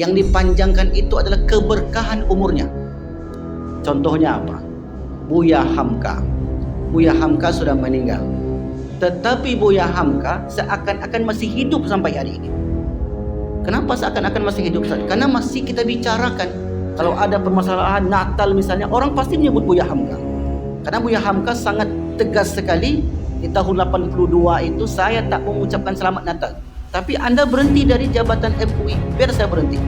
Yang dipanjangkan itu adalah keberkahan umurnya. Contohnya apa? Buya Hamka. Buya Hamka sudah meninggal, tetapi Buya Hamka seakan-akan masih hidup sampai hari ini. Kenapa seakan-akan masih hidup? Karena masih kita bicarakan. Kalau ada permasalahan Natal misalnya, orang pasti menyebut Buya Hamka. Karena Buya Hamka sangat tegas sekali. Di tahun 82 itu saya tak mengucapkan selamat Natal, tapi anda berhenti dari jabatan MUI, biar saya berhenti.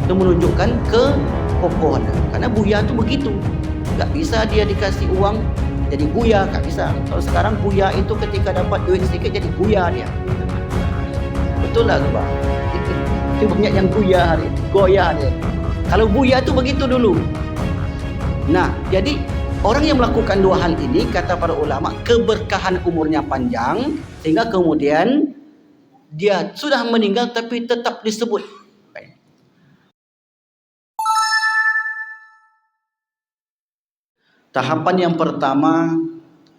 Itu menunjukkan kekokohan. Karena Buya itu begitu, gak bisa dia dikasih uang jadi Buya, gak bisa. Kalau sekarang Buya itu ketika dapat duit sedikit jadi Buya dia. Betul lah Bang? Itu banyak yang Buya hari ini, goyah dia. Kalau Buya itu begitu dulu. Nah, jadi orang yang melakukan dua hal ini, kata para ulama, keberkahan umurnya panjang, sehingga kemudian dia sudah meninggal tapi tetap disebut. Tahapan yang pertama,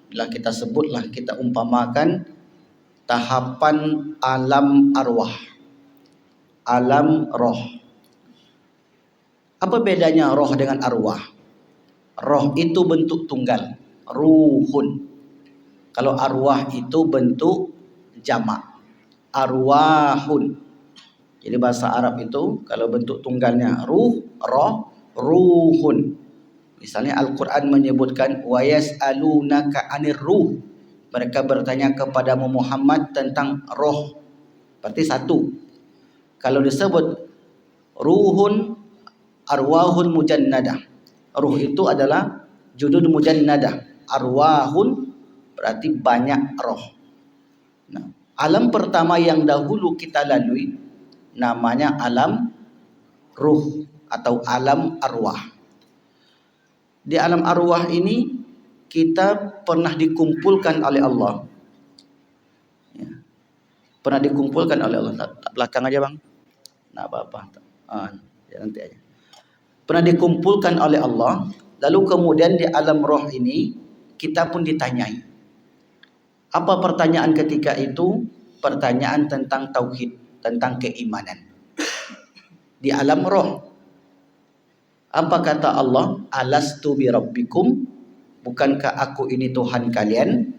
bila kita sebutlah, kita umpamakan tahapan alam arwah, alam roh. Apa bedanya roh dengan arwah? Roh itu bentuk tunggal, ruhun. Kalau arwah itu bentuk jamak, arwahun. Jadi bahasa Arab itu kalau bentuk tunggalnya ruh, roh, ruhun. Misalnya Al-Quran menyebutkan wa yas'alunaka 'anir ruh. Mereka bertanya kepadamu Muhammad tentang roh. Berarti satu. Kalau disebut ruhun, arwahun mujannadah. Ruh itu adalah judud mujannadah. Arwahun berarti banyak roh. Nah, alam pertama yang dahulu kita lalui namanya alam ruh atau alam arwah. Di alam arwah ini kita pernah dikumpulkan oleh Allah. Ya. Pernah dikumpulkan oleh Allah. Belakang aja bang. Nah apa-apa. Ya, nanti aja. Pernah dikumpulkan oleh Allah. Lalu kemudian di alam roh ini kita pun ditanyai. Apa pertanyaan ketika itu? Pertanyaan tentang tauhid, tentang keimanan. Di alam roh. Apa kata Allah? Alastu bi rabbikum? Bukankah aku ini Tuhan kalian?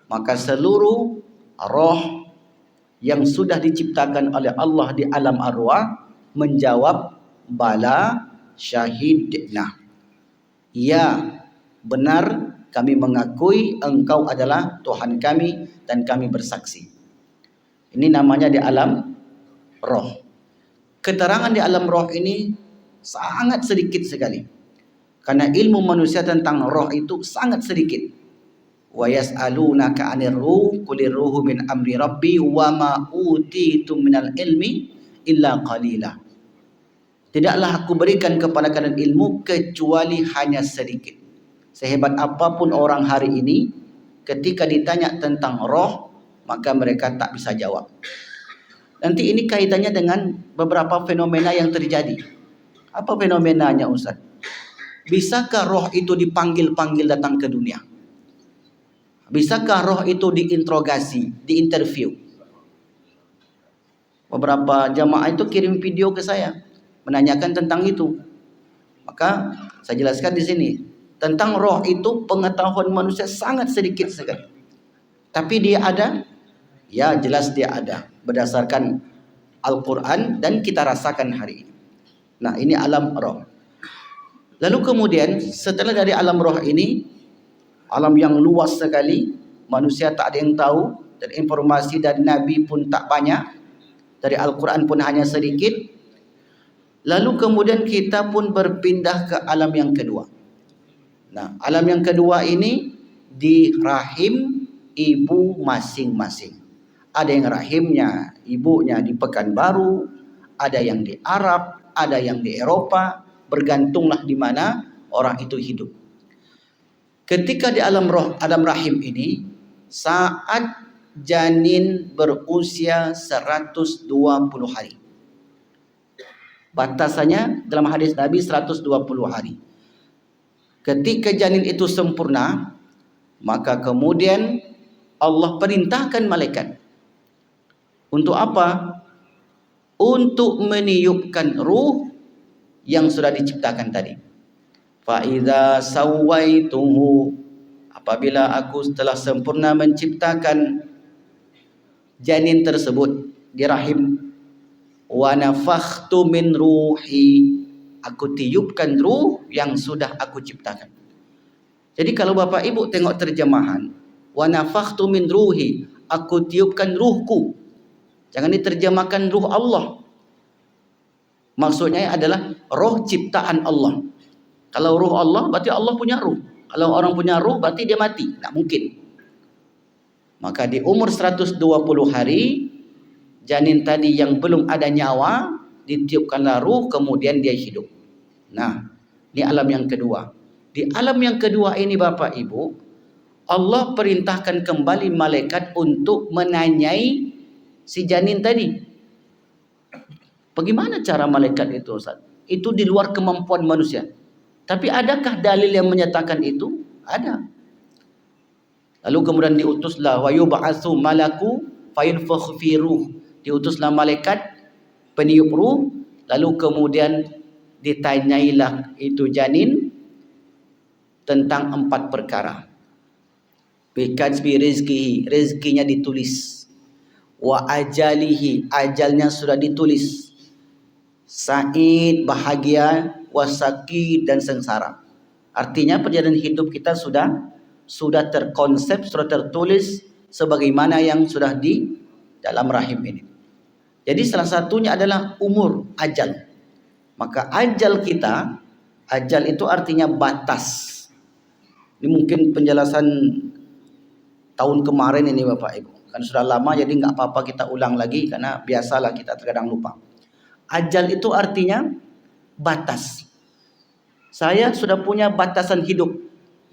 Maka seluruh roh yang sudah diciptakan oleh Allah di alam arwah menjawab bala syahidna. Ya, benar kami mengakui engkau adalah Tuhan kami dan kami bersaksi. Ini namanya di alam roh. Keterangan di alam roh ini sangat sedikit sekali. Karena ilmu manusia tentang roh itu sangat sedikit. Wa yas'alunaka 'anir ruh qulir ruhu min amri rabbi wa ma utitum minal ilmi illa qalila. Tidaklah aku berikan kepada kalian ilmu kecuali hanya sedikit. Sehebat apapun orang hari ini, ketika ditanya tentang roh, maka mereka tak bisa jawab. Nanti ini kaitannya dengan beberapa fenomena yang terjadi. Apa fenomenanya Ustaz? Bisakah roh itu dipanggil-panggil datang ke dunia? Bisakah roh itu diinterogasi, diinterview? Beberapa jamaah itu kirim video ke saya menanyakan tentang itu. Maka saya jelaskan di sini tentang roh itu pengetahuan manusia sangat sedikit sekali. Tapi dia ada? Ya, jelas dia ada berdasarkan Al-Quran dan kita rasakan hari ini. Nah, ini alam roh. Lalu kemudian setelah dari alam roh ini, alam yang luas sekali, manusia tak ada yang tahu, dan informasi dari Nabi pun tak banyak, dari Al-Quran pun hanya sedikit. Lalu kemudian kita pun berpindah ke alam yang kedua. Nah, alam yang kedua ini di rahim ibu masing-masing. Ada yang rahimnya ibunya di Pekanbaru, ada yang di Arab, ada yang di Eropa, bergantunglah di mana orang itu hidup. Ketika di alam roh, alam rahim ini, saat janin berusia 120 hari. Batasannya dalam hadis Nabi 120 hari. Ketika janin itu sempurna, maka kemudian Allah perintahkan malaikat. Untuk apa? untuk meniupkan ruh yang sudah diciptakan tadi. Fa idza sawaituhu, apabila aku telah sempurna menciptakan janin tersebut di rahim, wa nafakhtu min ruhi, aku tiupkan ruh yang sudah aku ciptakan. Jadi kalau Bapak Ibu tengok terjemahan, wa nafakhtu min ruhi, aku tiupkan ruhku. Jangan diterjemahkan ruh Allah. Maksudnya adalah roh ciptaan Allah. Kalau ruh Allah berarti Allah punya ruh. Kalau orang punya ruh berarti dia mati. Tak mungkin. Maka di umur 120 hari, janin tadi yang belum ada nyawa, ditiupkanlah ruh, kemudian dia hidup. Nah, ini alam yang kedua. Di alam yang kedua ini Bapak Ibu, Allah perintahkan kembali malaikat untuk menanyai si janin tadi. Bagaimana cara malaikat itu, Ustaz? Itu di luar kemampuan manusia. Tapi adakah dalil yang menyatakan itu? Ada. Lalu kemudian diutuslah wa yub'atsu malaku fayunfakhu fi ruh. Diutuslah malaikat peniup ruh, lalu kemudian ditanyailah itu janin tentang 4 perkara. Bikadzbi rizkihi, rezekinya ditulis. Wa ajalihi, ajalnya sudah ditulis. Sa'id, bahagia, wasaki, dan sengsara. Artinya perjalanan hidup kita sudah terkonsep, sudah tertulis sebagaimana yang sudah di dalam rahim ini. Jadi salah satunya adalah umur, ajal. Maka ajal kita, ajal itu artinya batas. Ini mungkin penjelasan tahun kemarin ini Bapak Ibu. Kan sudah lama jadi nggak apa-apa kita ulang lagi karena biasalah kita terkadang lupa. Ajal itu artinya batas. Saya sudah punya batasan hidup.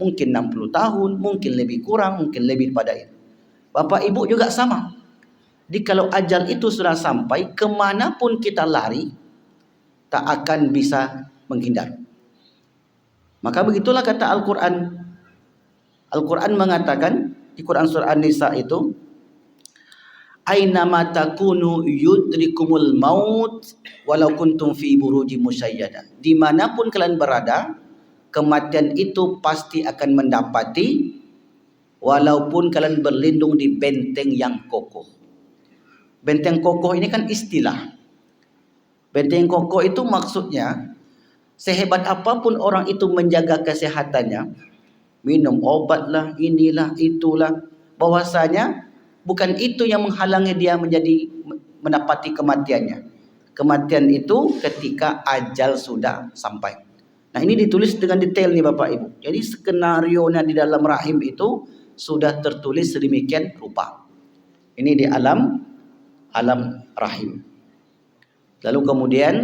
Mungkin 60 tahun, mungkin lebih kurang, mungkin lebih pada itu. Bapak Ibu juga sama. Jadi kalau ajal itu sudah sampai, kemanapun kita lari, tak akan bisa menghindar. Maka begitulah kata Al-Quran. Al-Quran mengatakan, di Quran surah An-Nisa itu, Aynama takunu yudrikumul maut walau kuntum fi buruji musyayyada. Dimanapun kalian berada, kematian itu pasti akan mendapati walaupun kalian berlindung di benteng yang kokoh. Benteng kokoh ini kan istilah. Benteng kokoh itu maksudnya sehebat apapun orang itu menjaga kesehatannya, minum obat lah, inilah, itulah, bahwasanya bukan itu yang menghalangi dia mendapati kematiannya. Kematian itu ketika ajal sudah sampai. Nah ini ditulis dengan detail nih Bapak Ibu. Jadi skenario-nya di dalam rahim itu sudah tertulis sedemikian rupa. Ini di alam rahim. Lalu kemudian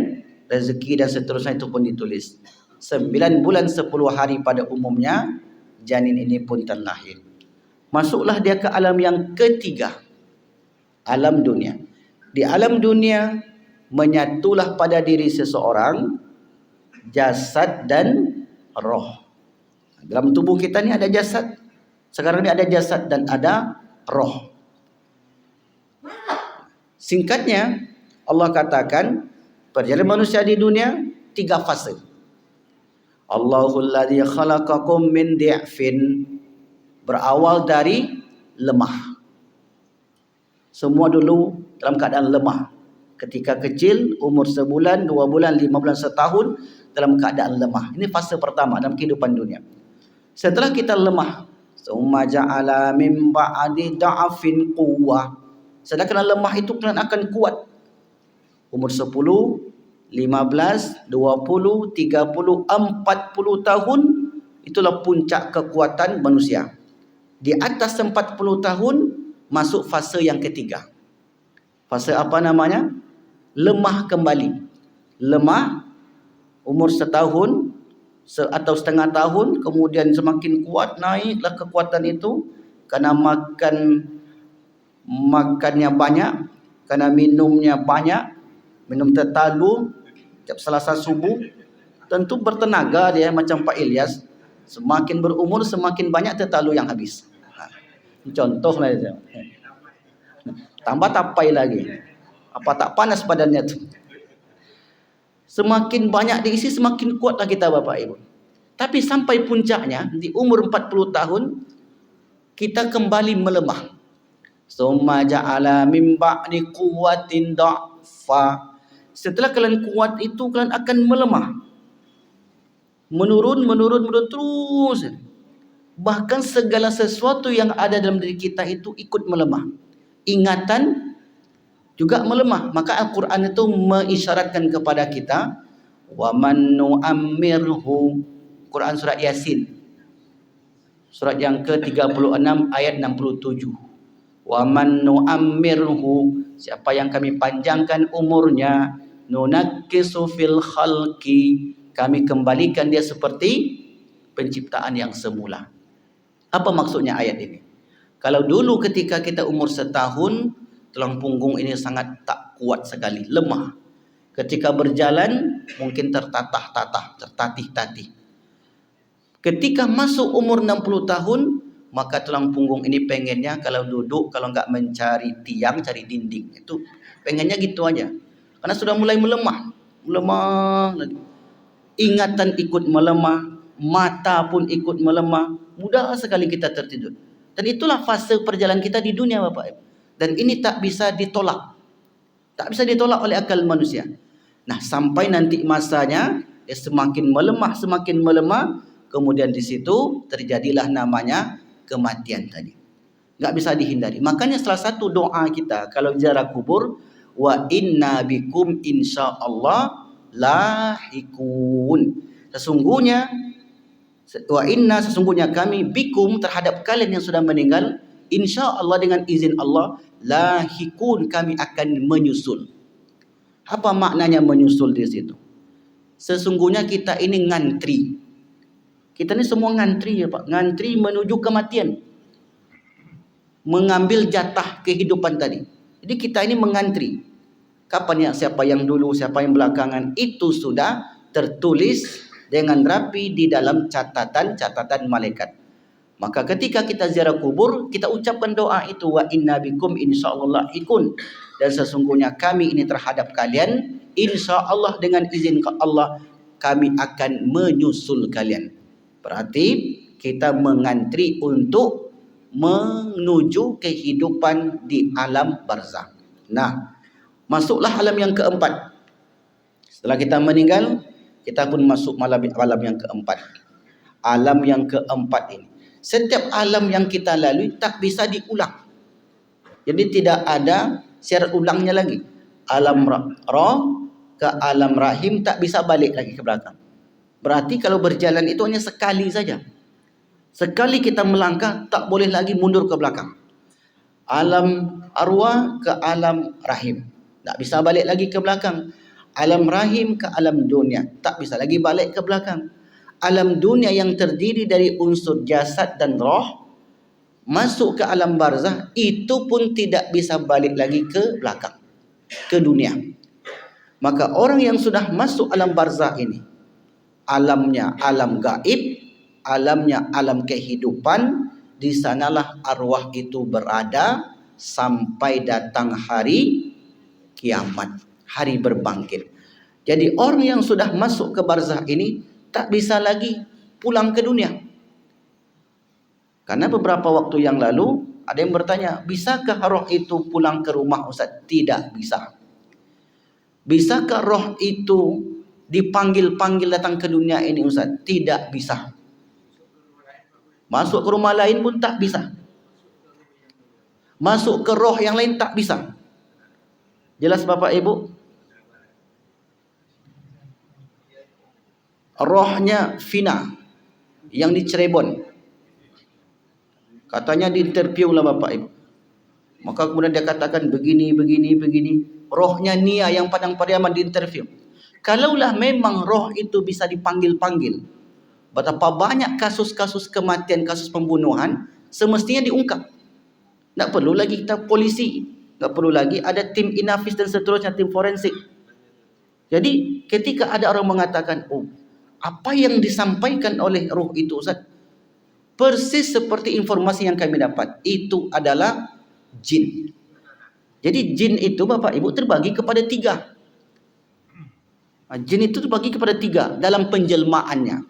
rezeki dan seterusnya itu pun ditulis. 9 bulan 10 hari pada umumnya janin ini pun terlahir. Masuklah dia ke alam yang ketiga, alam dunia. Di alam dunia menyatulah pada diri seseorang jasad dan roh. Dalam tubuh kita ni ada jasad. Sekarang ni ada jasad dan ada roh. Singkatnya Allah katakan perjalanan manusia di dunia 3 fase. Allahul ladzi khalaqakum min di'fin, berawal dari lemah. Semua dulu dalam keadaan lemah. Ketika kecil, umur sebulan, 2 bulan, 5 bulan, setahun, dalam keadaan lemah. Ini fase pertama dalam kehidupan dunia. Setelah kita lemah, summa ja'ala min ba'di da'afin quwwah. Setelah kena lemah itu kalian akan kuat. Umur 10, 15, 20, 30, 40 tahun, itulah puncak kekuatan manusia. Di atas 40 tahun masuk fase yang ketiga. Fase apa namanya? Lemah kembali. Lemah umur setahun atau setengah tahun, kemudian semakin kuat, naiklah kekuatan itu karena makannya banyak, karena minumnya banyak, minum tetalu setiap Selasa subuh, tentu bertenaga dia macam Pak Ilyas. Semakin berumur semakin banyak tetalu yang habis. Contohnya itu. Tambah tapai lagi. Apa tak panas badannya tu? Semakin banyak diisi, semakin kuatlah kita Bapak Ibu. Tapi sampai puncaknya, di umur 40 tahun, kita kembali melemah. Summa ja'ala min ba'di quwwatin da'fa. Setelah kalian kuat itu, kalian akan melemah. Menurun terus. Bahkan segala sesuatu yang ada dalam diri kita itu ikut melemah. Ingatan juga melemah. Maka Al-Quran itu mengisyaratkan kepada kita, wa man nu'ammirhu, Quran surat Yasin, surat yang ke-36 ayat 67. Wa man nu'ammirhu, siapa yang kami panjangkan umurnya, nunakkisu fil khalqi, kami kembalikan dia seperti penciptaan yang semula. Apa maksudnya ayat ini? Kalau dulu ketika kita umur setahun, tulang punggung ini sangat tak kuat sekali, lemah. Ketika berjalan mungkin tertatah-tatah, tertatih-tatih. Ketika masuk umur 60 tahun, maka tulang punggung ini pengennya kalau duduk, kalau enggak mencari tiang, cari dinding. Itu pengennya gitu aja. Karena sudah mulai melemah lagi. Ingatan ikut melemah, mata pun ikut melemah, mudah sekali kita tertidur. Dan itulah fase perjalanan kita di dunia Bapak Ibu. Dan ini tak bisa ditolak. Tak bisa ditolak oleh akal manusia. Nah, sampai nanti masanya dia semakin melemah, kemudian di situ terjadilah namanya kematian tadi. Enggak bisa dihindari. Makanya salah satu doa kita kalau ziarah kubur, wa inna bikum insyaallah lahikun. Sesungguhnya kami bikum terhadap kalian yang sudah meninggal, insya-Allah dengan izin Allah, lahikun, kami akan menyusul. Apa maknanya menyusul di situ? Sesungguhnya kita ini ngantri. Kita ini semua ngantri ya Pak, ngantri menuju kematian. Mengambil jatah kehidupan tadi. Jadi kita ini mengantri. Kapan ya, siapa yang dulu, siapa yang belakangan, itu sudah tertulis dengan rapi di dalam catatan malaikat. Maka ketika kita ziarah kubur, kita ucapkan doa itu, wa inna bikum insyaallah ikun, dan sesungguhnya kami ini terhadap kalian, insyaallah dengan izin Allah kami akan menyusul kalian. Berarti kita mengantri untuk menuju kehidupan di alam barzakh. Nah, masuklah alam yang keempat. Setelah kita meninggal, kita pun masuk alam yang keempat. Alam yang keempat ini, setiap alam yang kita lalui tak bisa diulang. Jadi tidak ada syarat ulangnya lagi. Alam roh ke alam rahim tak bisa balik lagi ke belakang. Berarti kalau berjalan itu hanya sekali saja. Sekali kita melangkah tak boleh lagi mundur ke belakang. Alam arwah ke alam rahim, tak bisa balik lagi ke belakang. Alam rahim ke alam dunia, tak bisa lagi balik ke belakang. Alam dunia yang terdiri dari unsur jasad dan roh, masuk ke alam barzakh, itu pun tidak bisa balik lagi ke belakang, ke dunia. Maka orang yang sudah masuk alam barzakh ini, alamnya alam gaib, alamnya alam kehidupan, di sanalah arwah itu berada sampai datang hari kiamat, hari berbangkit. Jadi orang yang sudah masuk ke barzakh ini tak bisa lagi pulang ke dunia. Karena beberapa waktu yang lalu ada yang bertanya, bisakah roh itu pulang ke rumah Ustaz? Tidak bisa. Bisakah roh itu dipanggil-panggil datang ke dunia ini Ustaz? Tidak bisa. Masuk ke rumah lain pun tak bisa. Masuk ke roh yang lain tak bisa. Jelas Bapak Ibu? Rohnya Vina yang di Cirebon, katanya diinterview lah Bapak Ibu. Maka kemudian dia katakan begini. Rohnya Nia yang Padang Pariaman diinterview. Kalaulah memang roh itu bisa dipanggil-panggil, betapa banyak kasus-kasus kematian, kasus pembunuhan semestinya diungkap. Tak perlu lagi kita polisi, tak perlu lagi ada tim Inafis dan seterusnya, tim forensik. Jadi ketika ada orang mengatakan, oh, apa yang disampaikan oleh roh itu Ustaz, persis seperti informasi yang kami dapat, itu adalah jin. Jadi jin itu Bapak Ibu terbagi kepada 3. Jin itu terbagi kepada 3 dalam penjelmaannya.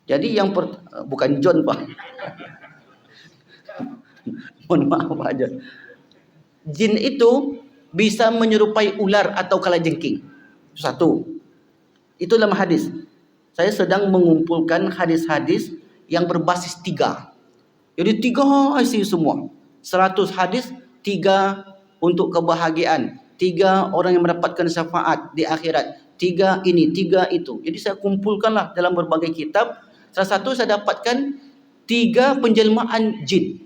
Jadi yang bukan John Pak. Mohon maaf Pak John. Jin itu bisa menyerupai ular atau kalajengking. Satu. Itu dalam hadis. Saya sedang mengumpulkan hadis-hadis yang berbasis 3. Jadi 3 isi semua. 100 hadis, 3 untuk kebahagiaan, 3 orang yang mendapatkan syafaat di akhirat, 3 ini, 3 itu. Jadi saya kumpulkanlah dalam berbagai kitab. Salah satu saya dapatkan 3 penjelmaan jin.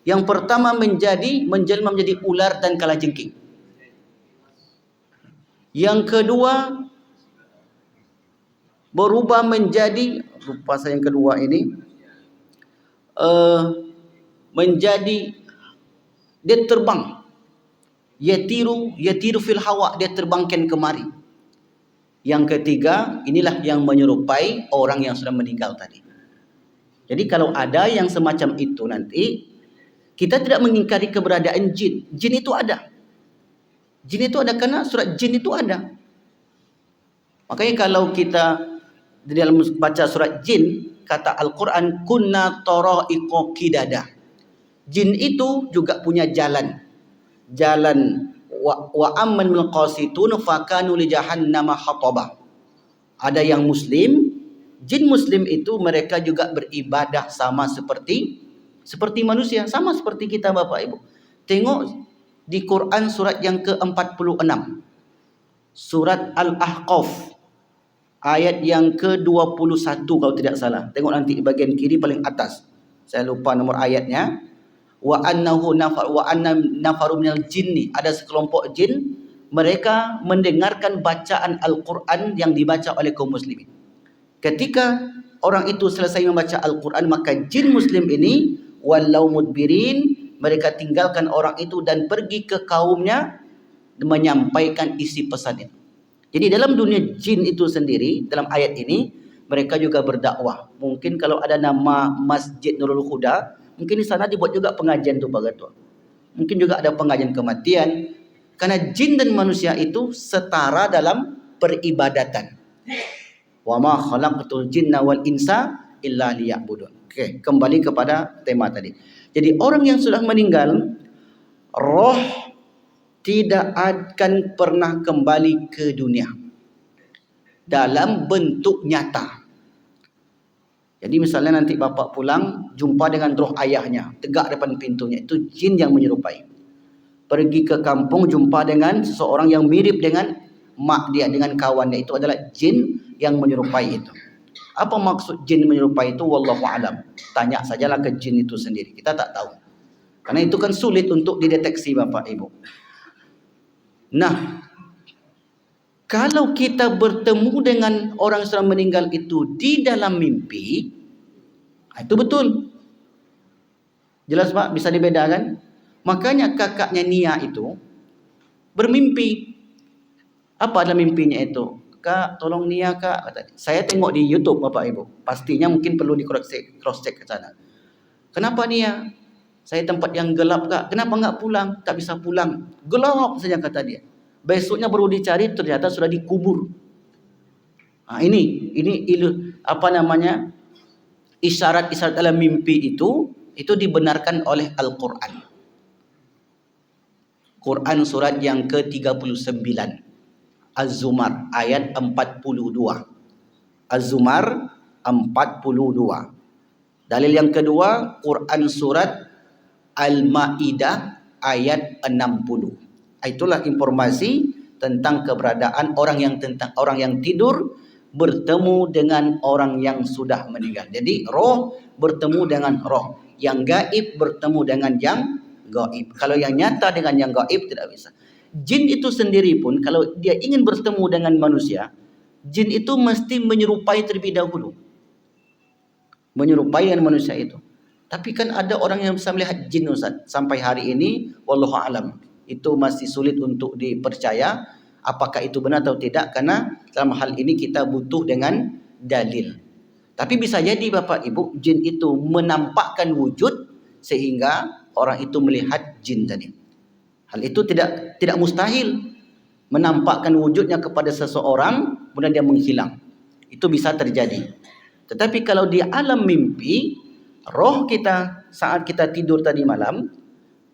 Yang pertama menjelma menjadi ular dan kalajengking. Yang kedua berubah menjadi, lupa saya yang kedua ini, menjadi, dia terbang, yatiru fil hawa, dia terbangkan kemari. Yang ketiga, inilah yang menyerupai orang yang sudah meninggal tadi. Jadi kalau ada yang semacam itu nanti, kita tidak mengingkari keberadaan jin. Jin itu ada. Jin itu ada karena surat jin itu ada. Makanya kalau kita di dalam baca surat jin, kata Al-Quran, kunna tara'iqa qidada. Jin itu juga punya jalan. Jalan wa amman al qasitun fakanu li jahannama hataba. Ada yang muslim, jin muslim itu mereka juga beribadah sama seperti manusia, sama seperti kita Bapak Ibu. Tengok di Quran surat yang ke-46. Surat Al-Ahqaf ayat yang ke-21 kalau tidak salah. Tengok nanti di bagian kiri paling atas. Saya lupa nomor ayatnya. Wa annahu nafaru minal jinni, ada sekelompok jin, mereka mendengarkan bacaan Al-Quran yang dibaca oleh kaum muslimin. Ketika orang itu selesai membaca Al-Quran, maka jin muslim ini walau mudbirin, mereka tinggalkan orang itu dan pergi ke kaumnya menyampaikan isi pesan itu. Jadi dalam dunia jin itu sendiri, dalam ayat ini mereka juga berdakwah. Mungkin kalau ada nama Masjid Nurul Huda, mungkin di sana dibuat juga pengajian tu bagaimana. Mungkin juga ada pengajian kematian. Karena jin dan manusia itu setara dalam peribadatan. Wa ma khalaqtul jinna wal insa illa liya'budun. Oke, kembali kepada tema tadi. Jadi orang yang sudah meninggal, roh tidak akan pernah kembali ke dunia dalam bentuk nyata. Jadi misalnya nanti bapak pulang, jumpa dengan roh ayahnya, tegak depan pintunya, itu jin yang menyerupai. Pergi ke kampung, jumpa dengan seseorang yang mirip dengan mak dia, dengan kawannya, itu adalah jin yang menyerupai itu. Apa maksud jin menyerupai itu? Wallahu a'lam. Tanya sajalah ke jin itu sendiri. Kita tak tahu. Karena itu kan sulit untuk dideteksi Bapak Ibu. Nah, kalau kita bertemu dengan orang yang sudah meninggal itu di dalam mimpi, itu betul. Jelas Pak? Bisa dibedakan? Makanya kakaknya Nia itu bermimpi. Apa dalam mimpinya itu? Kak, tolong Nia kak. Kata, saya tengok di YouTube Bapak Ibu. Pastinya mungkin perlu di cross check ke sana. Kenapa Nia? Saya tempat yang gelap kak. Kenapa enggak pulang? Tak bisa pulang. Gelap saja kata dia. Besoknya baru dicari, ternyata sudah dikubur. Nah, ini apa namanya? Isyarat-isyarat dalam mimpi itu dibenarkan oleh Al-Quran. Quran surat yang ke-39. Az-Zumar ayat 42. Az-Zumar 42. Dalil yang kedua, Quran surat Al-Maidah ayat 60. Itulah informasi tentang keberadaan orang yang tidur bertemu dengan orang yang sudah meninggal. Jadi roh bertemu dengan roh, yang gaib bertemu dengan yang gaib. Kalau yang nyata dengan yang gaib tidak bisa. Jin itu sendiri pun kalau dia ingin bertemu dengan manusia, jin itu mesti menyerupai terlebih dahulu. Menyerupai dengan manusia itu. Tapi kan ada orang yang bisa melihat jin Ustaz. Sampai hari ini wallahu alam, itu masih sulit untuk dipercaya apakah itu benar atau tidak, karena dalam hal ini kita butuh dengan dalil. Tapi bisa jadi Bapak Ibu, jin itu menampakkan wujud sehingga orang itu melihat jin tadi. Hal itu tidak mustahil, menampakkan wujudnya kepada seseorang kemudian dia menghilang. Itu bisa terjadi. Tetapi kalau di alam mimpi, roh kita saat kita tidur tadi malam,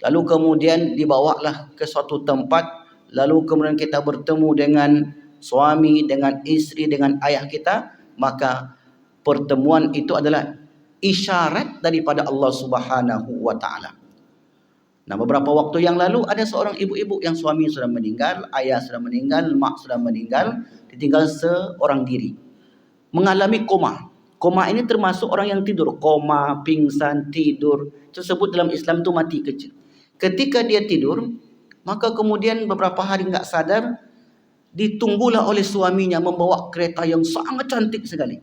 lalu kemudian dibawalah ke suatu tempat, lalu kemudian kita bertemu dengan suami, dengan istri, dengan ayah kita, maka pertemuan itu adalah isyarat daripada Allah Subhanahu wa taala. Nah, beberapa waktu yang lalu ada seorang ibu-ibu yang suami sudah meninggal, ayah sudah meninggal, mak sudah meninggal, ditinggal seorang diri. Mengalami koma. Koma ini termasuk orang yang tidur, koma, pingsan, tidur. Tersebut dalam Islam itu mati kecil. Ketika dia tidur, maka kemudian beberapa hari enggak sadar, ditunggulah oleh suaminya membawa kereta yang sangat cantik sekali.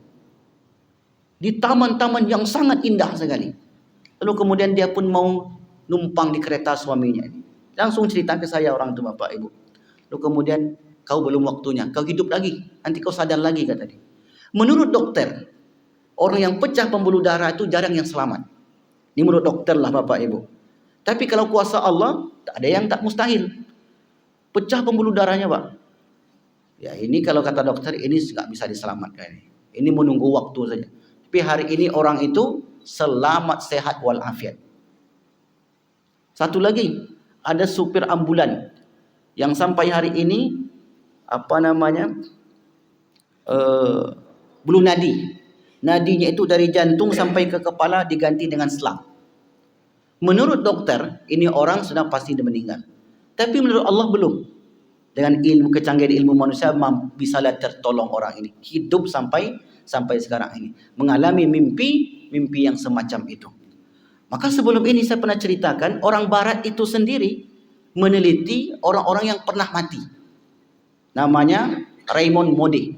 Di taman-taman yang sangat indah sekali. Lalu kemudian dia pun mau numpang di kereta suaminya ini. Langsung cerita ke saya orang itu, Bapak Ibu. Lalu kemudian, kau belum waktunya, kau hidup lagi, nanti kau sadar lagi, kata dia. Menurut dokter, orang yang pecah pembuluh darah itu jarang yang selamat. Ini menurut dokter lah, Bapak Ibu. Tapi kalau kuasa Allah, tak ada yang tak mustahil. Pecah pembuluh darahnya, Pak. Ya, ini kalau kata dokter, ini nggak bisa diselamatkan. Ini menunggu waktu saja. Tapi hari ini orang itu selamat, sehat walafiat. Satu lagi, ada supir ambulan yang sampai hari ini belum nadi. Nadinya itu dari jantung sampai ke kepala diganti dengan selang. Menurut dokter, ini orang sudah pasti meninggal. Tapi menurut Allah belum. Dengan ilmu kecanggihan ilmu manusia bisa tertolong orang ini hidup sampai sekarang ini, mengalami mimpi yang semacam itu. Maka sebelum ini saya pernah ceritakan, orang barat itu sendiri meneliti orang-orang yang pernah mati. Namanya Raymond Moody.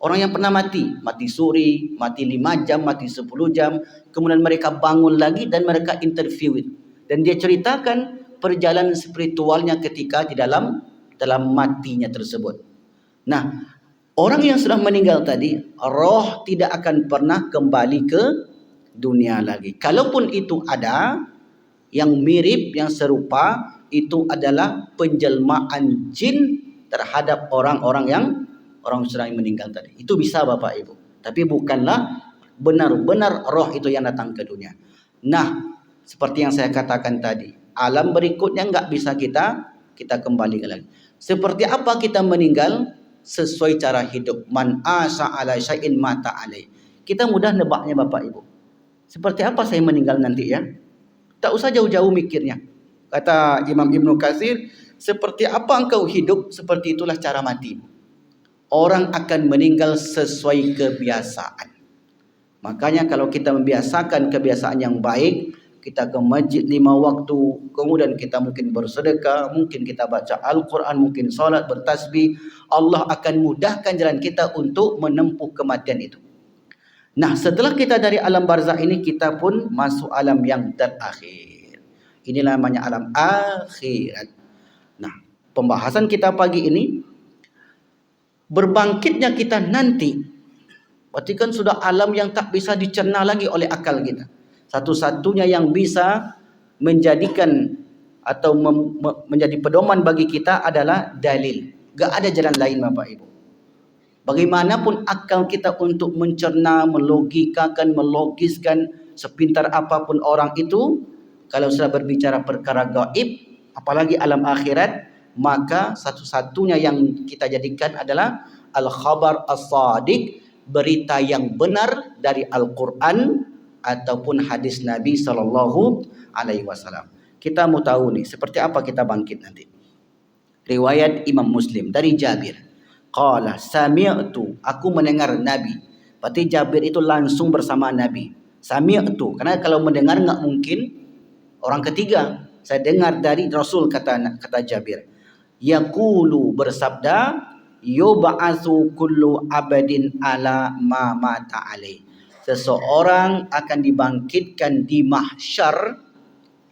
Orang yang pernah mati suri, mati 5 jam, mati 10 jam, kemudian mereka bangun lagi dan mereka interview. Dan dia ceritakan perjalanan spiritualnya ketika di dalam matinya tersebut. Nah, orang yang sudah meninggal tadi, roh tidak akan pernah kembali ke dunia lagi. Kalaupun itu ada yang mirip, yang serupa, itu adalah penjelmaan jin terhadap orang-orang yang sudah meninggal tadi. Itu bisa, Bapak Ibu. Tapi bukanlah benar-benar roh itu yang datang ke dunia. Nah, seperti yang saya katakan tadi, alam berikutnya enggak bisa kita kembalikan lagi. Seperti apa kita meninggal? Sesuai cara hidup. Man asa ala syai'in mata alai. Kita mudah nebaknya, Bapak Ibu. Seperti apa saya meninggal nanti ya? Tak usah jauh-jauh mikirnya. Kata Imam Ibnu Katsir, seperti apa engkau hidup, seperti itulah cara mati. Orang akan meninggal sesuai kebiasaan. Makanya kalau kita membiasakan kebiasaan yang baik, kita ke masjid 5 waktu, kemudian kita mungkin bersedekah, mungkin kita baca Al-Quran, mungkin salat, bertasbih, Allah akan mudahkan jalan kita untuk menempuh kematian itu. Nah, setelah kita dari alam barzakh ini, kita pun masuk alam yang terakhir. Inilah namanya alam akhirat. Nah, pembahasan kita pagi ini, berbangkitnya kita nanti, berarti kan sudah alam yang tak bisa dicerna lagi oleh akal kita. Satu-satunya yang bisa menjadikan atau menjadi pedoman bagi kita adalah dalil. Gak ada jalan lain, Bapak Ibu. Bagaimanapun akal kita untuk mencerna, melogikakan, melogiskan, sepintar apapun orang itu, kalau sudah berbicara perkara gaib, apalagi alam akhirat, maka satu-satunya yang kita jadikan adalah al-khabar as-sadiq, berita yang benar dari Al-Quran ataupun hadis Nabi SAW. Kita mau tahu nih, seperti apa kita bangkit nanti. Riwayat Imam Muslim dari Jabir. Qala sami'tu, aku mendengar Nabi. Berarti Jabir itu langsung bersama Nabi. Sami'tu, karena kalau mendengar enggak mungkin orang ketiga. Saya dengar dari Rasul, kata Jabir. Yaqulu, bersabda, yub'atsu kullu abadin ala ma mata alaih. Seseorang akan dibangkitkan di mahsyar.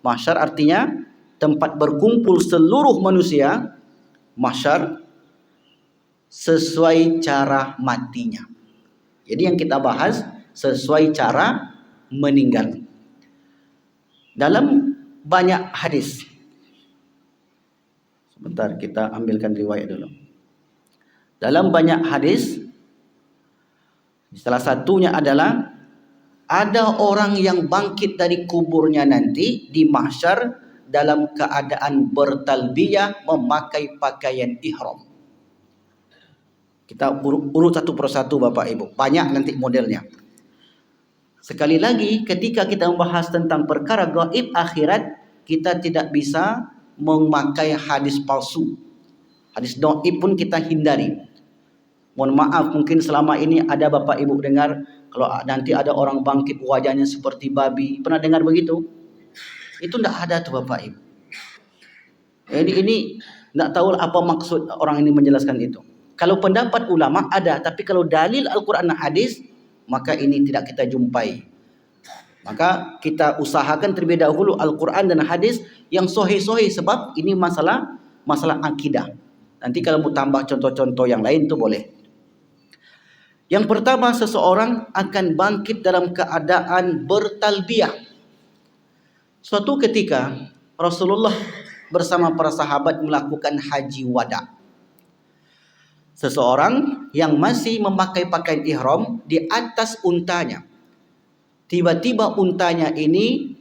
Mahsyar artinya tempat berkumpul seluruh manusia. Mahsyar sesuai cara matinya. Jadi yang kita bahas sesuai cara meninggal. Dalam banyak hadis. Sebentar, kita ambilkan riwayat dulu. Dalam banyak hadis, salah satunya adalah ada orang yang bangkit dari kuburnya nanti di mahsyar dalam keadaan bertalbiyah memakai pakaian ihram. Kita urut satu persatu Bapak Ibu. Banyak nanti modelnya. Sekali lagi, ketika kita membahas tentang perkara gaib akhirat, kita tidak bisa memakai hadis palsu. Hadis gaib pun kita hindari. Mohon maaf, mungkin selama ini ada Bapak Ibu dengar, kalau nanti ada orang bangkit wajahnya seperti babi. Pernah dengar begitu? Itu tidak ada tuh Bapak Ibu. Ini tidak tahu apa maksud orang ini menjelaskan itu. Kalau pendapat ulama ada, tapi kalau dalil Al-Quran dan hadis, maka ini tidak kita jumpai. Maka kita usahakan terlebih dahulu Al-Quran dan hadis yang sahih-sahih, sebab ini masalah akidah. Nanti kalau mau tambah contoh-contoh yang lain itu boleh. Yang pertama, seseorang akan bangkit dalam keadaan bertalbiyah. Suatu ketika Rasulullah bersama para sahabat melakukan haji wada. Seseorang yang masih memakai pakaian ihram di atas untanya. Tiba-tiba untanya ini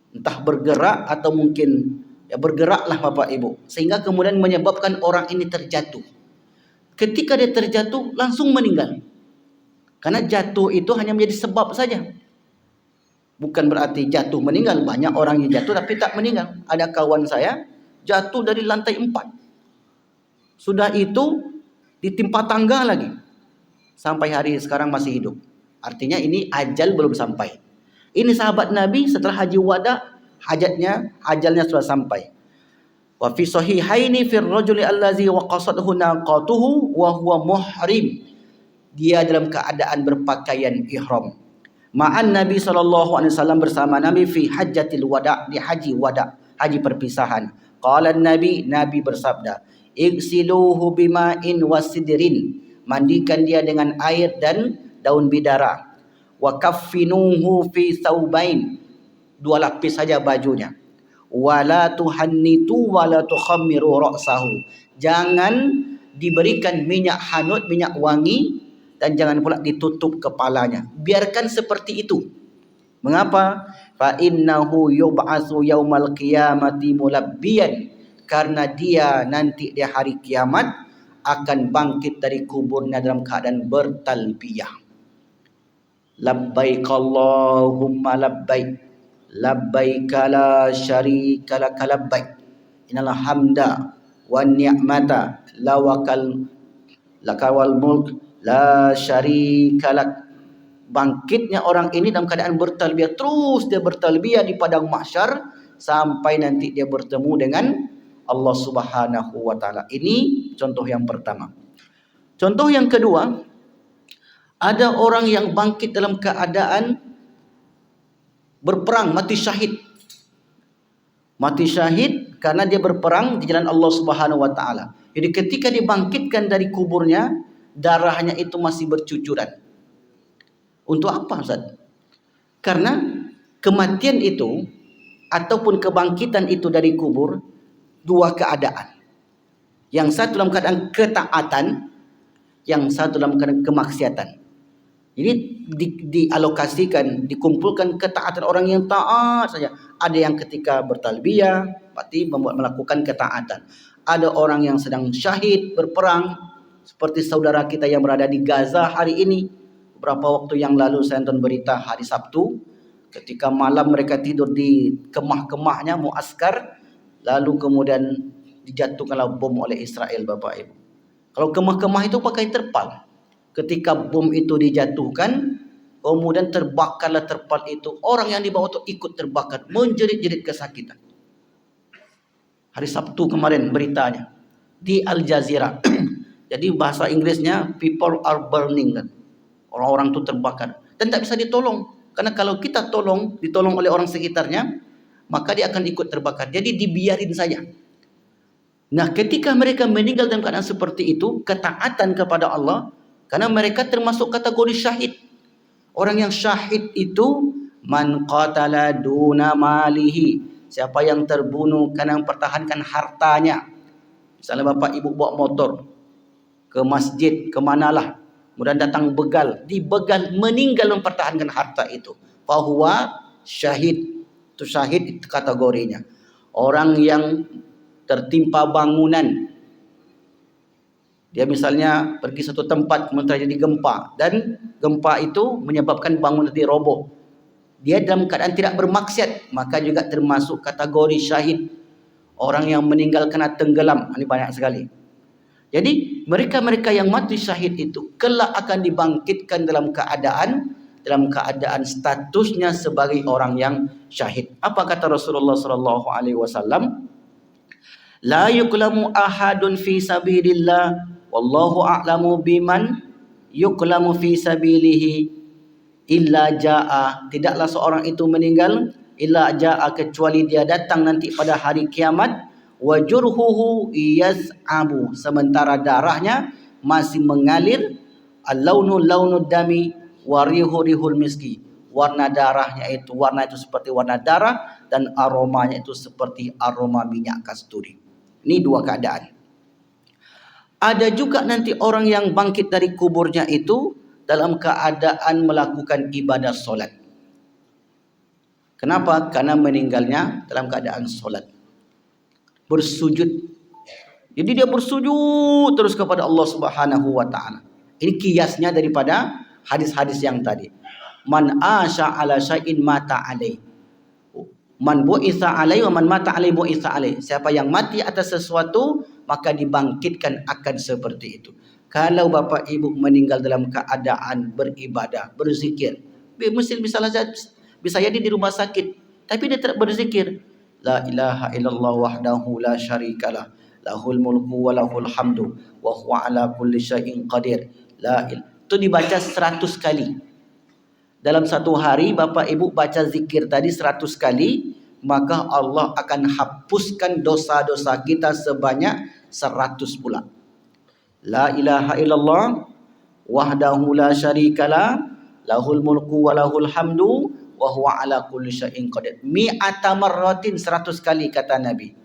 entah bergerak atau mungkin bergeraklah Bapak Ibu, sehingga kemudian menyebabkan orang ini terjatuh. Ketika dia terjatuh langsung meninggal. Karena jatuh itu hanya menjadi sebab saja. Bukan berarti jatuh meninggal. Banyak orang yang jatuh tapi tak meninggal. Ada kawan saya jatuh dari lantai 4. Sudah itu ditimpa tangga lagi. Sampai hari sekarang masih hidup. Artinya ini ajal belum sampai. Ini sahabat Nabi setelah haji wada, ajalnya sudah sampai. Wa fi sahihaini fir rajuli allazi waqasadhu naqatuhu wa huwa muhrim. Dia dalam keadaan berpakaian ihram. Ma'an Nabi SAW bersama Nabi fi hajjatil wada, di haji wada, haji perpisahan. Qala Nabi bersabda, igsiluhu bima'in wasidrin, mandikan dia dengan air dan daun bidara. Wa kaffinuhu fi thawbain, 2 lapis saja bajunya. Wala tuhannitu wala tukhammiru ra'sahu, jangan diberikan minyak hanut, minyak wangi, dan jangan pula ditutup kepalanya. Biarkan seperti itu. Mengapa? Fa innahu yub'atsu yaumal qiyamati mulabbiyan, karena dia nanti di hari kiamat akan bangkit dari kuburnya dalam keadaan bertalbiyah. Labbaik Allahumma labbaik, labbaik la syarika lak labbaik, innal hamda wan ni'mata lakal mulk la syarika lak. Bangkitnya orang ini dalam keadaan bertalbiyah, terus dia bertalbiyah di padang mahsyar sampai nanti dia bertemu dengan Allah Subhanahu wa taala. Ini contoh yang pertama. Contoh yang kedua, ada orang yang bangkit dalam keadaan berperang, mati syahid. Mati syahid karena dia berperang di jalan Allah Subhanahu wa taala. Jadi ketika dibangkitkan dari kuburnya, darahnya itu masih bercucuran. Untuk apa, Ustaz? Karena kematian itu ataupun kebangkitan itu dari kubur, 2 keadaan. Yang satu dalam keadaan ketaatan, yang satu dalam keadaan kemaksiatan. Jadi dialokasikan, dikumpulkan ketaatan orang yang taat saja. Ada yang ketika bertalbiyah, berarti melakukan ketaatan. Ada orang yang sedang syahid, berperang, seperti saudara kita yang berada di Gaza hari ini. Beberapa waktu yang lalu saya nonton berita hari Sabtu, ketika malam mereka tidur di kemah-kemahnya, muaskar, lalu kemudian dijatuhkanlah bom oleh Israel, Bapak Ibu. Kalau kemah-kemah itu pakai terpal. Ketika bom itu dijatuhkan, kemudian terbakarlah terpal itu. Orang yang di bawah itu ikut terbakar, menjerit-jerit kesakitan. Hari Sabtu kemarin beritanya di Al Jazeera. Jadi bahasa Inggrisnya people are burning kan. Orang-orang itu terbakar dan tak bisa ditolong. Karena kalau kita ditolong oleh orang sekitarnya, maka dia akan ikut terbakar. Jadi dibiarin saja. Nah, ketika mereka meninggal dalam keadaan seperti itu, ketaatan kepada Allah, karena mereka termasuk kategori syahid. Orang yang syahid itu man qatala duna malihi, siapa yang terbunuh kerana mempertahankan hartanya. Misalnya bapak ibu bawa motor ke masjid, ke manalah, kemudian datang begal, dibegal, meninggal mempertahankan harta itu. Fahuwa syahid. Itu syahid itu kategorinya. Orang yang tertimpa bangunan. Dia misalnya pergi satu tempat kemudian terjadi gempa dan gempa itu menyebabkan bangunan itu roboh. Dia dalam keadaan tidak bermaksiat, maka juga termasuk kategori syahid. Orang yang meninggal kena tenggelam, ini banyak sekali. Jadi mereka-mereka yang mati syahid itu kelak akan dibangkitkan dalam keadaan statusnya sebagai orang yang syahid. Apa kata Rasulullah sallallahu alaihi wasallam? La yuklamu ahadun fi sabilillah wallahu a'lamu biman yuklamu fi sabilihi illa jaa. Tidaklah seorang itu meninggal illa jaa, kecuali dia datang nanti pada hari kiamat, wajurhuhu yas'abu, sementara darahnya masih mengalir, al-launu launud dami warihu rihul miski, warna itu seperti warna darah dan aromanya itu seperti aroma minyak kasturi. Ini dua keadaan. Ada juga nanti orang yang bangkit dari kuburnya itu dalam keadaan melakukan ibadah solat. Kenapa? Karena meninggalnya dalam keadaan solat, bersujud. Jadi dia bersujud terus kepada Allah Subhanahu wa taala. Ini kiasnya daripada hadis-hadis yang tadi. Man asya ala syai'in mata alai. Man bu'itsa alai wa man mata alai bu'itsa alai. Siapa yang mati atas sesuatu maka dibangkitkan akan seperti itu. Kalau bapak ibu meninggal dalam keadaan beribadah, berzikir, mesti bisa jadi di rumah sakit, tapi dia tidak berzikir. La ilaha illallah wahdahu la syarikalah, lahul mulku wa lahul hamdu wa huwa ala kulli syai'in qadir. Itu dibaca 100 kali. Dalam satu hari bapak ibu baca zikir tadi 100 kali, maka Allah akan hapuskan dosa-dosa kita sebanyak 100 pula. La ilaha illallah wahdahu la syarikalah, lahul mulku wa lahul hamdu wa huwa ala kulli syai'in qadir. Mi'ata marratin, 100 kali kata Nabi.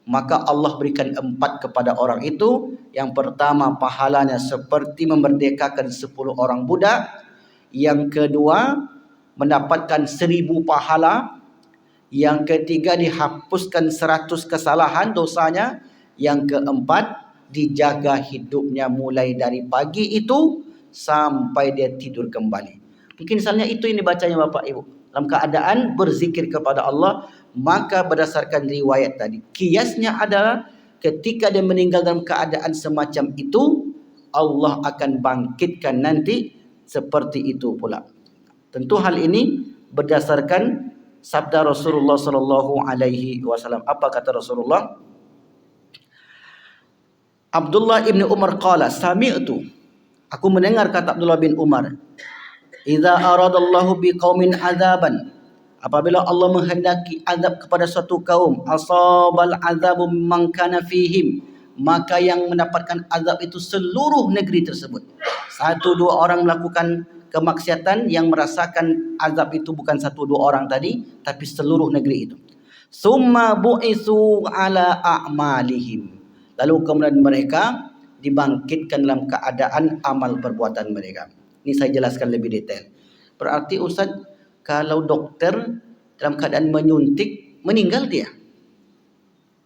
Maka Allah berikan 4 kepada orang itu. Yang pertama, pahalanya seperti memerdekakan 10 orang budak. Yang kedua, mendapatkan 1000 pahala. Yang ketiga, dihapuskan 100 kesalahan dosanya. Yang keempat, dijaga hidupnya mulai dari pagi itu sampai dia tidur kembali. Mungkin misalnya itu yang dibacanya bapak ibu dalam keadaan berzikir kepada Allah. Maka berdasarkan riwayat tadi, kiasnya adalah ketika dia meninggal dalam keadaan semacam itu, Allah akan bangkitkan nanti seperti itu pula. Tentu hal ini berdasarkan sabda Rasulullah sallallahu alaihi wasallam. Apa kata Rasulullah? Abdullah ibn Umar qala sami'tu, aku mendengar kata Abdullah bin Umar, idza aradallahu biqaumin adzaban, apabila Allah menghendaki azab kepada suatu kaum, asabal azabu man kana fihim, maka yang mendapatkan azab itu seluruh negeri tersebut. 1-2 orang melakukan kemaksiatan, yang merasakan azab itu bukan 1-2 orang tadi, tapi seluruh negeri itu. Summa bu'itsu ala a'malihim, lalu kemudian mereka dibangkitkan dalam keadaan amal perbuatan mereka. Ini saya jelaskan lebih detail. Berarti Ustaz, kalau dokter dalam keadaan menyuntik meninggal dia,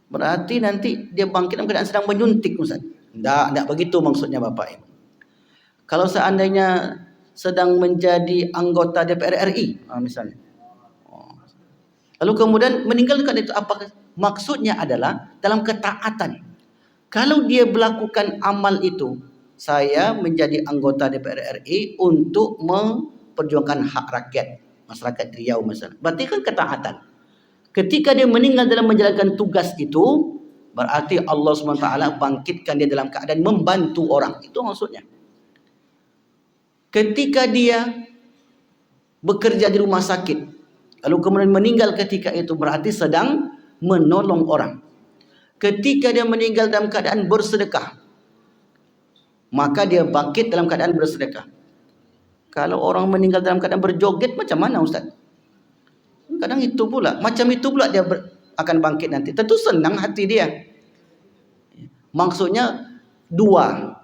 berarti nanti dia bangkit dalam keadaan sedang menyuntik Ustaz? Tidak begitu maksudnya Bapak Ibu. Kalau seandainya sedang menjadi anggota DPR RI misalnya, lalu kemudian meninggal kan, itu apa maksudnya? Adalah dalam ketaatan. Kalau dia melakukan amal itu, saya menjadi anggota DPR RI untuk memperjuangkan hak rakyat masyarakat Riau misalnya, berarti kan ketaatan. Ketika dia meninggal dalam menjalankan tugas itu, berarti Allah SWT bangkitkan dia dalam keadaan membantu orang. Itu maksudnya. Ketika dia bekerja di rumah sakit, lalu kemudian meninggal ketika itu, berarti sedang menolong orang. Ketika dia meninggal dalam keadaan bersedekah, maka dia bangkit dalam keadaan bersedekah. Kalau orang meninggal dalam keadaan berjoget, macam mana Ustaz? Kadang itu pula, macam itu pula dia akan bangkit nanti. Tentu senang hati dia. Maksudnya dua.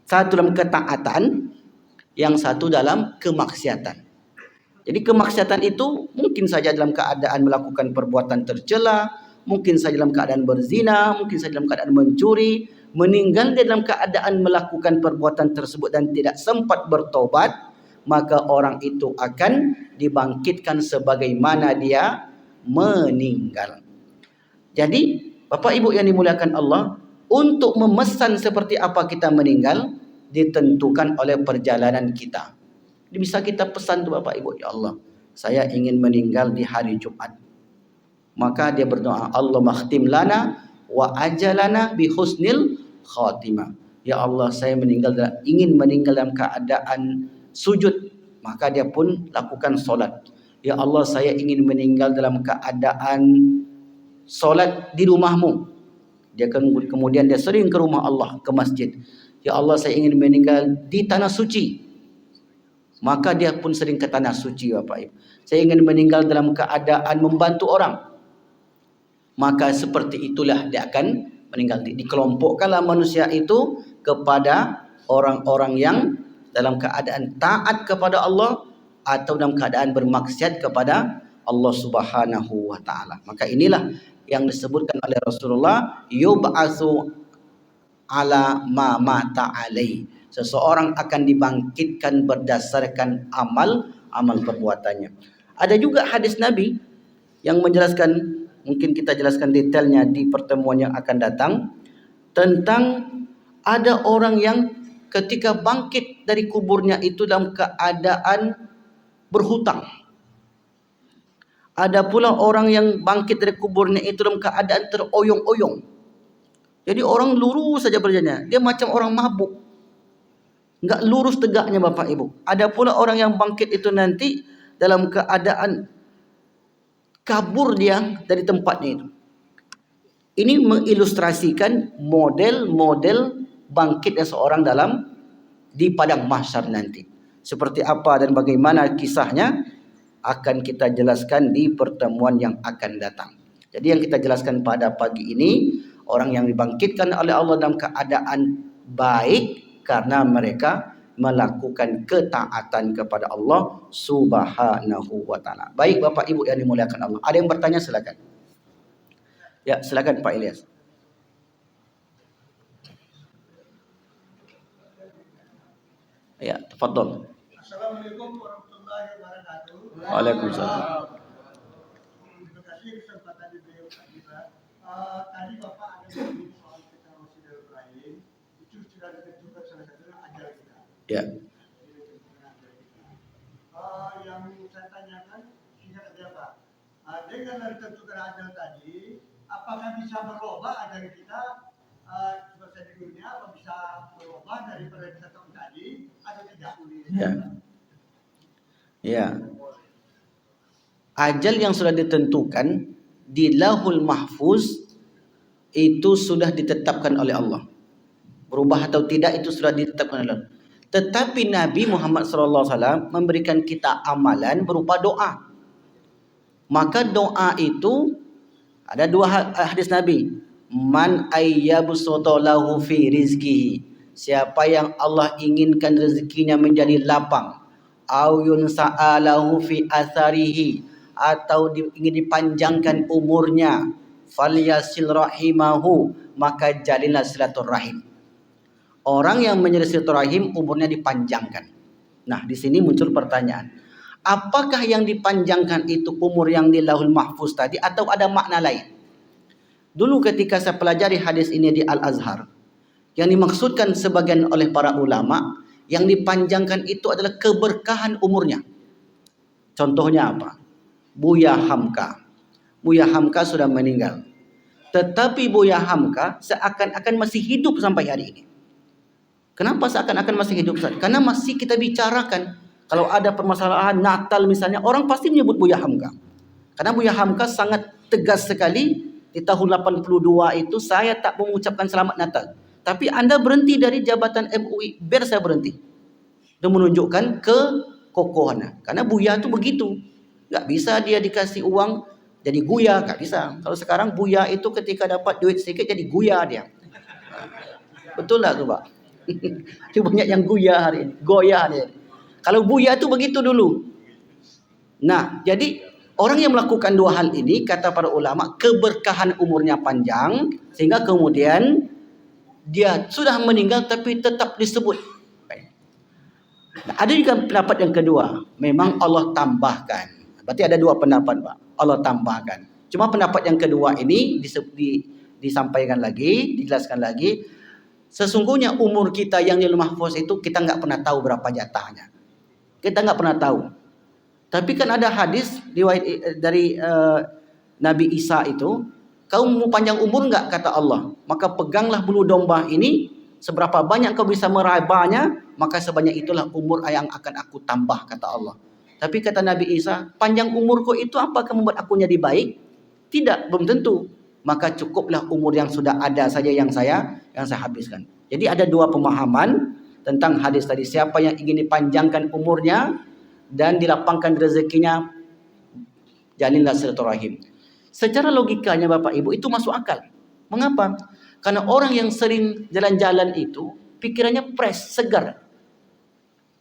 Satu dalam ketaatan, yang satu dalam kemaksiatan. Jadi kemaksiatan itu mungkin saja dalam keadaan melakukan perbuatan tercela, mungkin saja dalam keadaan berzina, mungkin saja dalam keadaan mencuri. Meninggal dia dalam keadaan melakukan perbuatan tersebut dan tidak sempat bertobat, maka orang itu akan dibangkitkan sebagaimana dia meninggal. Jadi Bapak Ibu yang dimuliakan Allah, untuk memesan seperti apa kita meninggal ditentukan oleh perjalanan kita. Jadi bisa kita pesan tu Bapak Ibu, ya Allah, saya ingin meninggal di hari Jumat. Maka dia berdoa, Allah makhtim lana wa ajalana bi husnil khatimah. Ya Allah, saya ingin meninggal dalam keadaan sujud. Maka dia pun lakukan solat. Ya Allah, saya ingin meninggal dalam keadaan solat di rumahmu. Dia kemudian dia sering ke rumah Allah, ke masjid. Ya Allah, saya ingin meninggal di tanah suci. Maka dia pun sering ke tanah suci, Bapak Ibu. Saya ingin meninggal dalam keadaan membantu orang. Maka seperti itulah dia akan meninggal. Dikelompokkanlah manusia itu kepada orang-orang yang dalam keadaan taat kepada Allah atau dalam keadaan bermaksiat kepada Allah Subhanahu wa taala. Maka inilah yang disebutkan oleh Rasulullah, yub'atsu ala ma mata alai. Seseorang akan dibangkitkan berdasarkan amal perbuatannya. Ada juga hadis Nabi yang menjelaskan, mungkin kita jelaskan detailnya di pertemuan yang akan datang, tentang ada orang yang ketika bangkit dari kuburnya itu dalam keadaan berhutang. Ada pula orang yang bangkit dari kuburnya itu dalam keadaan teroyong-oyong. Jadi orang lurus saja berjalannya. Dia macam orang mabuk. Enggak lurus tegaknya Bapak Ibu. Ada pula orang yang bangkit itu nanti dalam keadaan kabur dia dari tempatnya itu. Ini mengilustrasikan model-model bangkitnya seorang di padang mahsyar nanti. Seperti apa dan bagaimana kisahnya akan kita jelaskan di pertemuan yang akan datang. Jadi yang kita jelaskan pada pagi ini, orang yang dibangkitkan oleh Allah dalam keadaan baik karena mereka melakukan ketaatan kepada Allah Subhanahu wa taala. Baik Bapak Ibu yang dimuliakan Allah. Ada yang bertanya, silakan. Ya, silakan Pak Ilyas. Ya, tafadhol. Assalamualaikum warahmatullahi wabarakatuh. Waalaikumsalam. Terima kasih kesempatan diberi Pak Gibran. Tadi Bapak ada menyinggung soal kita Masjidil Ibrahim, itu sudah ditentukan salah satunya ajal kita. Ya. Yang saya tanyakan singkat saja Pak. Dengan ditentukan ajal tadi, apakah bisa berubah ajal kita seperti di dunia, apa bisa berubah daripada ditentukan tadi atau tidak? Ya. Ya. Ajal yang sudah ditentukan di Lauhul Mahfuz itu sudah ditetapkan oleh Allah. Berubah atau tidak itu sudah ditetapkan oleh Allah. Tetapi Nabi Muhammad SAW memberikan kita amalan berupa doa. Maka doa itu ada dua hadis Nabi. Man ayyabsutu lahu fi rizqihi. Siapa yang Allah inginkan rezekinya menjadi lapang. Au yunsa'alahu fi atharihi. Atau ingin dipanjangkan umurnya. Falyasil rahimahu. Maka jalinlah silaturahim. Orang yang menjadi silaturahim umurnya dipanjangkan. Nah, di sini muncul pertanyaan. Apakah yang dipanjangkan itu umur yang di Lauhul Mahfuz tadi atau ada makna lain? Dulu ketika saya pelajari hadis ini di Al-Azhar, yang dimaksudkan sebagian oleh para ulama, yang dipanjangkan itu adalah keberkahan umurnya. Contohnya apa? Buya Hamka. Buya Hamka sudah meninggal. Tetapi Buya Hamka seakan-akan masih hidup sampai hari ini. Kenapa seakan-akan masih hidup? Karena masih kita bicarakan. Kalau ada permasalahan Natal misalnya, orang pasti menyebut Buya Hamka. Karena Buya Hamka sangat tegas sekali. Di tahun 82 itu saya tak mengucapkan selamat Natal. Tapi Anda berhenti dari jabatan MUI, biar saya berhenti. Itu menunjukkan kekokohannya. Karena Buya itu begitu. Gak bisa dia dikasih uang, jadi guya, tak bisa. Kalau sekarang buya itu ketika dapat duit sedikit jadi guya dia. Betul tak tu Pak? Itu banyak yang guya hari ini, goyah dia. Kalau buya itu begitu dulu. Nah, jadi orang yang melakukan dua hal ini, kata para ulama, keberkahan umurnya panjang, sehingga kemudian dia sudah meninggal tapi tetap disebut. Nah, ada juga pendapat yang kedua, memang Allah tambahkan. Berarti ada dua pendapat Pak, Allah tambahkan. Cuma pendapat yang kedua ini disampaikan lagi, dijelaskan lagi. Sesungguhnya umur kita yang di mahfuz itu kita nggak pernah tahu berapa jatahnya. Kita nggak pernah tahu. Tapi kan ada hadis riwayat dari Nabi Isa itu, kau mau panjang umur nggak kata Allah, maka peganglah bulu domba ini, seberapa banyak kau bisa merabanya, maka sebanyak itulah umur yang akan aku tambah kata Allah. Tapi kata Nabi Isa, panjang umurku itu apakah membuat aku jadi baik? Tidak, belum tentu. Maka cukuplah umur yang sudah ada saja yang saya habiskan. Jadi ada dua pemahaman tentang hadis tadi. Siapa yang ingin dipanjangkan umurnya dan dilapangkan rezekinya, jalinlah silaturahim. Secara logikanya Bapak Ibu itu masuk akal. Mengapa? Karena orang yang sering jalan-jalan itu pikirannya fresh, segar.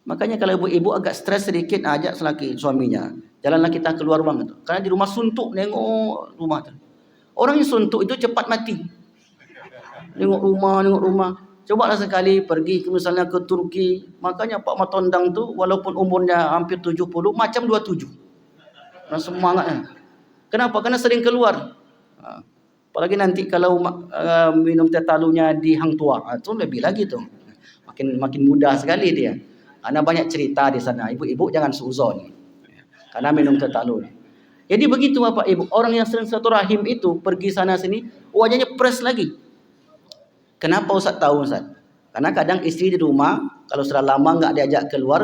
Makanya kalau ibu-ibu agak stres sedikit, ajak selaki suaminya, jalanlah kita keluar rumah itu. Karena di rumah suntuk nengok rumah itu. Orang yang suntuk itu cepat mati. Nengok rumah. Cobalah sekali pergi misalnya ke Turki. Makanya Pak Matondang tu walaupun umurnya hampir 70 macam 27. Nah, semangatnya. Kenapa? Karena sering keluar. Apalagi nanti kalau minum teh talunya di Hang Tuah, itu lebih lagi tuh. Makin mudah sekali dia. Karena banyak cerita di sana. Ibu-ibu jangan suuzon. Karena minum teh talu. Jadi begitu Bapak Ibu, orang yang sering silaturahim itu pergi sana sini, wajahnya fresh lagi. Kenapa Ustaz tahu Ustaz? Karena kadang istri di rumah, kalau sudah lama enggak diajak keluar,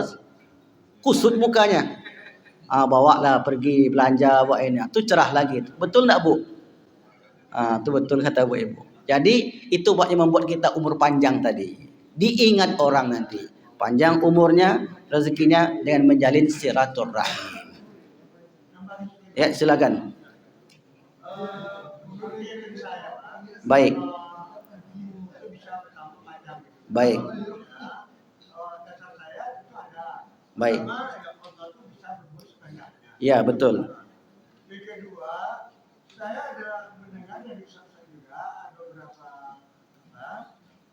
kusut mukanya. Bawalah pergi belanja, bawa ini. Itu cerah lagi. Betul enggak Bu? Itu betul kata Bu Ibu. Jadi itu yang membuat kita umur panjang tadi. Diingat orang nanti. Panjang umurnya, rezekinya dengan menjalin silaturahim. Ya, silakan. Baik. Baik. Baik. Ya, betul. Yang kedua, saya ada mendengar dari sahabat juga ada beberapa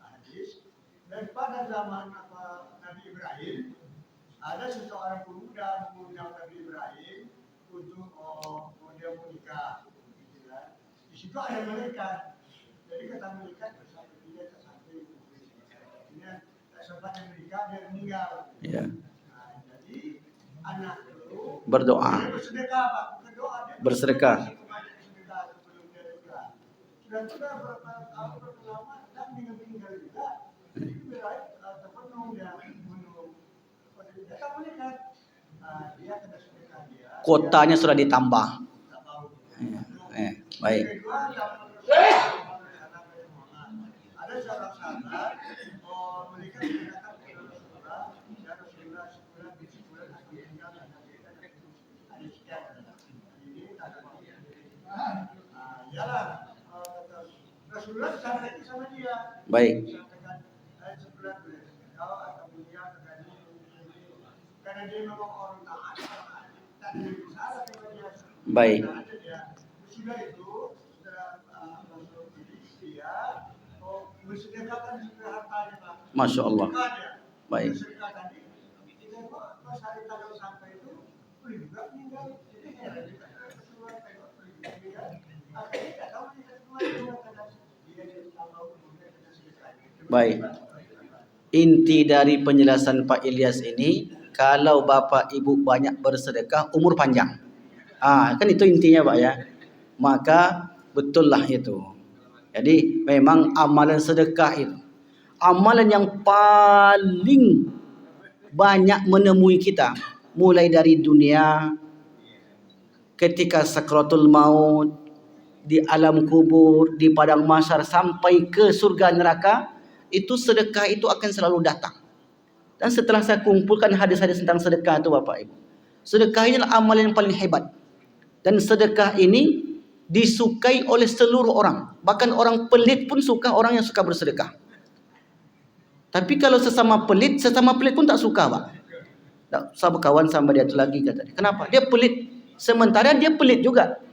hadis daripada zaman Nabi Ibrahim, ada seseorang pemuda mengundang Nabi Ibrahim untuk dia menikah. Di situ ada malaikat. Jadi kata malaikat bersama dia sampai ini tak sempat menikah dia meninggal. Ya. Jadi anak itu berdoa. Bersedekah Pak, berdoa. Bersedekah. Dan sudah berapa lama tak meninggal juga. Jadi berat terpenuh dia menunggu. Kata malaikat, dia kena sedekah dia. Kuotanya sudah ditambah. Baik. Ada seorang sahabat, mereka mendatang ke Rasulullah, dan Rasulullah sebulan aku tinggal dan ada sekian. Ini tak ada. Yalah, Rasulullah sampai sama dia. Baik. Sebulan kau akan mulia karena dia memang orang taat, tak ada salah kepada dia. Baik. Sudah itu, setelah masuk dia, bersedekahkan hartanya Pak. Masya Allah. Baik. Bersedekah tadi, kita pas hari tanggal sampai itu, boleh juga meninggal. Jadi heran juga Rasulullah tengok boleh juga meninggal. Akhirnya tak tahu kita semua karena dia tambah umurnya dengan sedekahnya. Baik. Inti dari penjelasan Pak Ilyas ini, kalau Bapak Ibu banyak bersedekah, umur panjang. Kan itu intinya Pak ya. Maka betullah itu. Jadi memang amalan sedekah itu amalan yang paling banyak menemui kita, mulai dari dunia, ketika sakratul maut, di alam kubur, di padang mahsyar, sampai ke surga neraka. Itu sedekah itu akan selalu datang. Dan setelah saya kumpulkan hadis-hadis tentang sedekah itu Bapak Ibu, sedekah ini adalah amalan yang paling hebat. Dan sedekah ini disukai oleh seluruh orang. Bahkan orang pelit pun suka orang yang suka bersedekah. Tapi kalau sesama pelit pun tak suka, Pak. Tak, saya berkawan sama dia tu lagi kata dia. Kenapa? Dia pelit. Sementara dia pelit juga.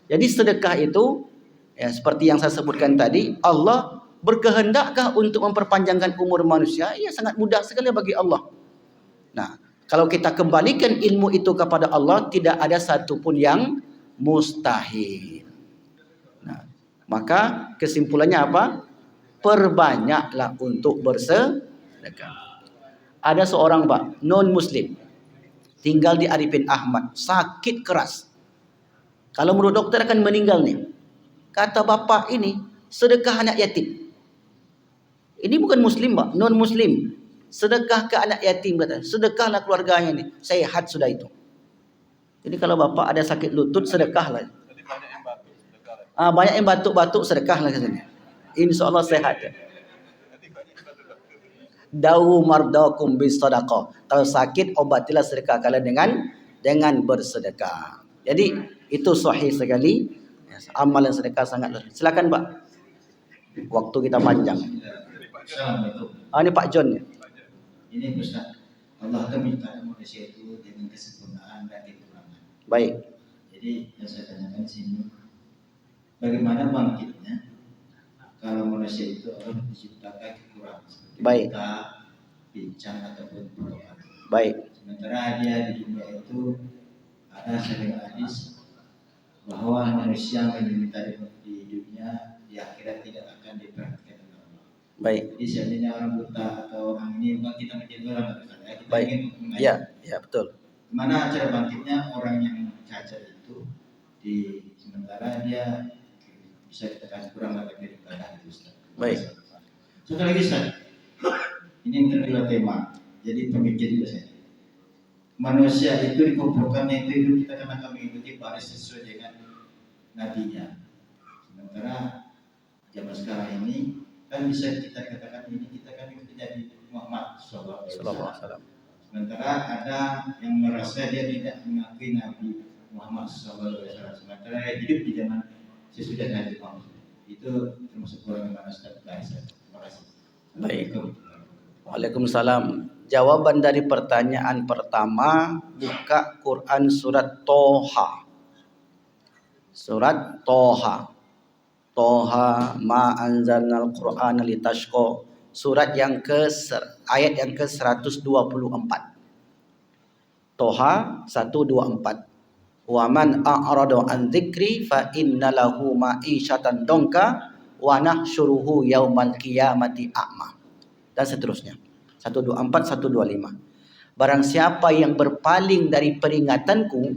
Jadi sedekah itu ya seperti yang saya sebutkan tadi, Allah berkehendakkah untuk memperpanjangkan umur manusia? Ya sangat mudah sekali bagi Allah. Nah, kalau kita kembalikan ilmu itu kepada Allah, tidak ada satu pun yang mustahil. Nah, maka kesimpulannya apa? Perbanyaklah untuk bersedekah. Ada seorang, Pak, non-muslim, tinggal di Arifin Ahmad, sakit keras. Kalau menurut dokter akan meninggal nih. Kata bapak ini, sedekah anak yatim. Ini bukan muslim, Pak, non-muslim. Sedekah ke anak yatim, kata. Sedekahlah keluarganya nih. Sehat sudah itu. Jadi kalau bapak ada sakit lutut, sedekahlah. Banyak yang batuk-batuk, sedekahlah katanya. InsyaAllah sehat. Dawu mardakum bis sadaqah. Kalau sakit, obatilah sedekah kalian dengan bersedekah. Jadi itu sahih sekali. Amalan sedekah sangat luar. Silakan, Pak. Waktu kita panjang. Assalamualaikum. Ini Pak John. Ini Ustaz, Allah akan minta manusia itu dengan kesempurnaan dan kekurangan. Baik. Jadi yang saya tanyakan di sini, bagaimana bangkitnya kalau manusia itu orang diciptakan kekurangan seperti Baik. buta, pincang ataupun berdoa. Baik. Sementara dia di dunia itu ada sering hadis bahwa manusia yang diminta di dunia di akhirat tidak akan diperhatikan oleh Allah. Baik. Jadi seandainya orang buta atau orang ini bukan kita menjadi orang berkata, kita Baik. ingin mengajar. Ya, ya betul. Gimana cara bangkitnya orang yang cacat itu di sementara dia bisa ditekan kurang lagi daripada itu, Ustaz. Baik. Satu lagi, Ustaz. Ini kedua tema. Jadi pemikir juga saya. Manusia itu dikumpulkan itu hidup kita karena kami mengikuti baris sesuai dengan nabinya. Sementara zaman sekarang ini kan bisa kita katakan ini kita kan menjadi Muhammad Sallallahu Alaihi Wasallam. Sementara ada yang merasa dia tidak mengakui Nabi Muhammad Sallallahu Alaihi Wasallam. Sementara dia hidup di zaman sesudah Nabi Muhammad. Itu termasuk orang yang mana Ustaz. Terima kasih. Baik. Waalaikumsalam. Jawaban dari pertanyaan pertama, buka Quran surat Toha. Surat Toha. Toha ma anzalnal Qur'ana litashqa. Surat yang ayat yang ke-124. Toha 124. Wa man a'rada an dzikri fa inna lahu ma'isyatan donka wa nahsyuruhu yaumal qiyamati a'ma. Dan seterusnya. 124 125. Barang siapa yang berpaling dari peringatanku,